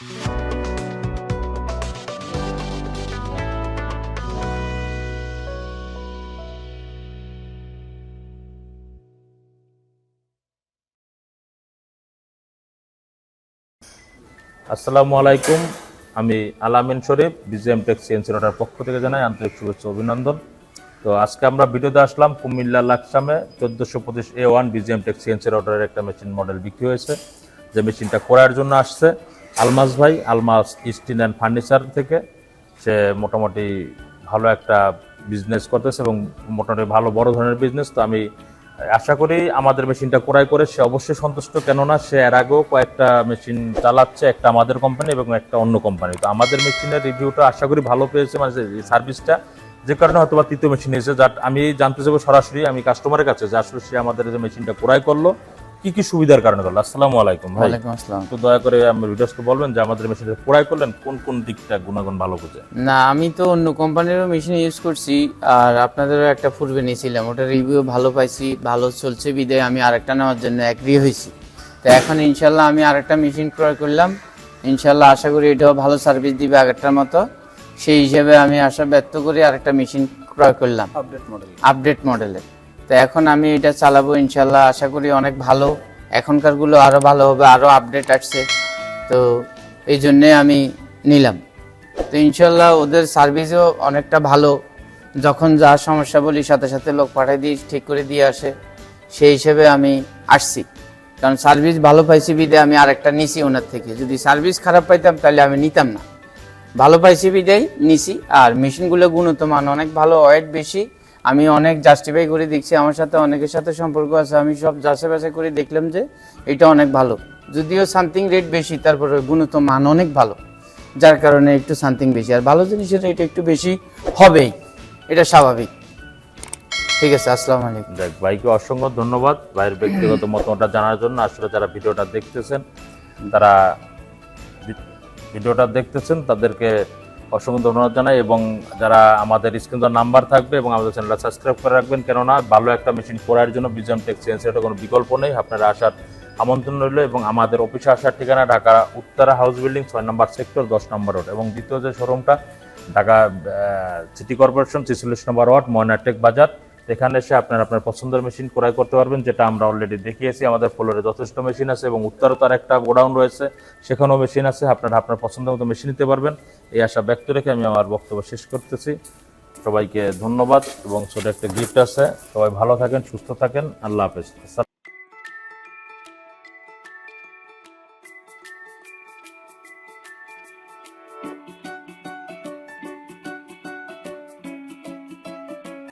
আসসালামু আলাইকুম, আমি আলামিন শরীফ, বিজিএম টেক সিএনসি রোডের পক্ষ থেকে জানাই আন্তরিক শুভেচ্ছা অভিনন্দন। তো আজকে আমরা ভিডিওতে আসলাম কুমিল্লা লাকসামে 1425A1 বিজিএম টেক সিএনসি রোডের একটা মেশিন মডেল বিক্রি হয়েছে। যে মেশিনটা করার জন্য আসছে আলমাস ভাই, আলমাস স্টিল অ্যান্ড ফার্নিচার থেকে। সে মোটামুটি ভালো একটা বিজনেস করতেছে এবং মোটামুটি ভালো বড় ধরনের বিজনেস। তো আমি আশা করি আমাদের মেশিনটা ক্রয় করে সে অবশ্যই সন্তুষ্ট, কেননা সে এর আগেও কয়েকটা মেশিন চালাচ্ছে, একটা আমাদের কোম্পানি এবং একটা অন্য কোম্পানি। তো আমাদের মেশিনের রিভিউটা আশা করি ভালো পেয়েছে, মানে সার্ভিসটা, যে কারণে হয়তো বা তৃতীয় মেশিন এসেছে। যার আমি জানতে চাইবো সরাসরি আমি কাস্টমারের কাছে যে আসলে সে আমাদের যে মেশিনটা ক্রয় করলো কি কি সুবিধার কারণে করলো। আসসালামু আলাইকুম ভাই। ওয়ালাইকুম আসসালাম। তো দয়া করে আমার ভিডিওসকে বলবেন যে আমাদের মেশিনটা ক্রয় করলেন কোন কোন দিকটা গুণাগুণ ভালো বুঝে। না, আমি তো অন্য কোম্পানিরও মেশিন ইউজ করছি, আর আপনাদেরও একটা পূর্বে নিয়েছিলাম, ওটা রিভিউ ভালো পাইছি, ভালো চলছে, বিদায় আমি আরেকটা নেওয়ার জন্য এগ্রি হয়েছি। তো এখন ইনশাল্লাহ আমি আরেকটা মেশিন ক্রয় করলাম, ইনশাল্লাহ আশা করি এটাও ভালো সার্ভিস দিবে আগেরটার মতো। সেই হিসেবে আমি আশা ব্যক্ত করি আরেকটা মেশিন ক্রয় করলাম আপডেট মডেলের। তো এখন আমি এটা চালাবো ইনশাল্লাহ, আশা করি অনেক ভালো। এখনকারগুলো আরও ভালো হবে, আরও আপডেট আসছে, তো এই জন্যে আমি নিলাম। তো ইনশাল্লাহ ওদের সার্ভিসও অনেকটা ভালো, যখন যা সমস্যা বলি সাথে সাথে লোক পাঠিয়ে দিয়ে ঠিক করে দিয়ে আসে, সেই হিসেবে আমি আসছি। কারণ সার্ভিস ভালো পাইছি বিদে আমি আরেকটা নিছি ওনার থেকে। যদি সার্ভিস খারাপ পাইতাম তাহলে আমি নিতাম না, ভালো পাইছি বিদেই নিছি। আর মেশিনগুলো গুণগত মান অনেক ভালো, ওয়েট বেশি। আমি অনেক জাস্টিফাই করে দেখছি, আমার সাথে অনেকের সাথে সম্পর্ক আছে, আমি সব যাচাই বাছাই করে দেখলাম যে এটা অনেক ভালো। যদিও সামথিং রেট বেশি, তারপরে গুণগত মান অনেক ভালো, যার কারণে একটু সামথিং বেশি। আর ভালো জিনিসের রেট একটু বেশি হবেই, এটা স্বাভাবিক। ঠিক আছে, আসসালামু আলাইকুম। দেখ ভাইকে অসংখ্য ধন্যবাদ ভাইয়ের ব্যক্তিগত মতামতটা জানার জন্য। আসলে যারা ভিডিওটা দেখতেছেন তাদেরকে অসংখ্য ধন্যবাদ জানাই, এবং যারা আমাদের স্ক্রিনে নাম্বার থাকবে এবং আমাদের চ্যানেলটা সাবস্ক্রাইব করে রাখবেন, কেননা ভালো একটা মেশিন করার জন্য বিজিএম টেক সিএনসি এটা কোনো বিকল্প নেই। আপনারা আসার আমন্ত্রণ রইল, এবং আমাদের অফিসে আসার ঠিকানা ঢাকা উত্তরা হাউস বিল্ডিং 6 নম্বর সেক্টর 10 নম্বর রোড, এবং দ্বিতীয় যে শোরুমটা ঢাকা সিটি কর্পোরেশন 46 নম্বর ওয়ার্ড ময়নাটেক বাজার। এখানে এসে আপনার পছন্দের মেশিন ক্রয় করতে পারবেন, যেটা আমরা অলরেডি দেখিয়েছি। আমাদের ফ্লোরে যথেষ্ট মেশিন আছে, এবং উত্তরে তার একটা গোডাউন রয়েছে, সেখানেও মেশিন আছে। আপনারা আপনার পছন্দের মতো মেশিন নিতে পারবেন। এই আশা ব্যক্ত রেখে আমি আমার বক্তব্য শেষ করতেছি। সবাইকে ধন্যবাদ, এবং ছোট একটা গিফট আছে। সবাই ভালো থাকেন, সুস্থ থাকেন, আল্লাহ হাফেজ।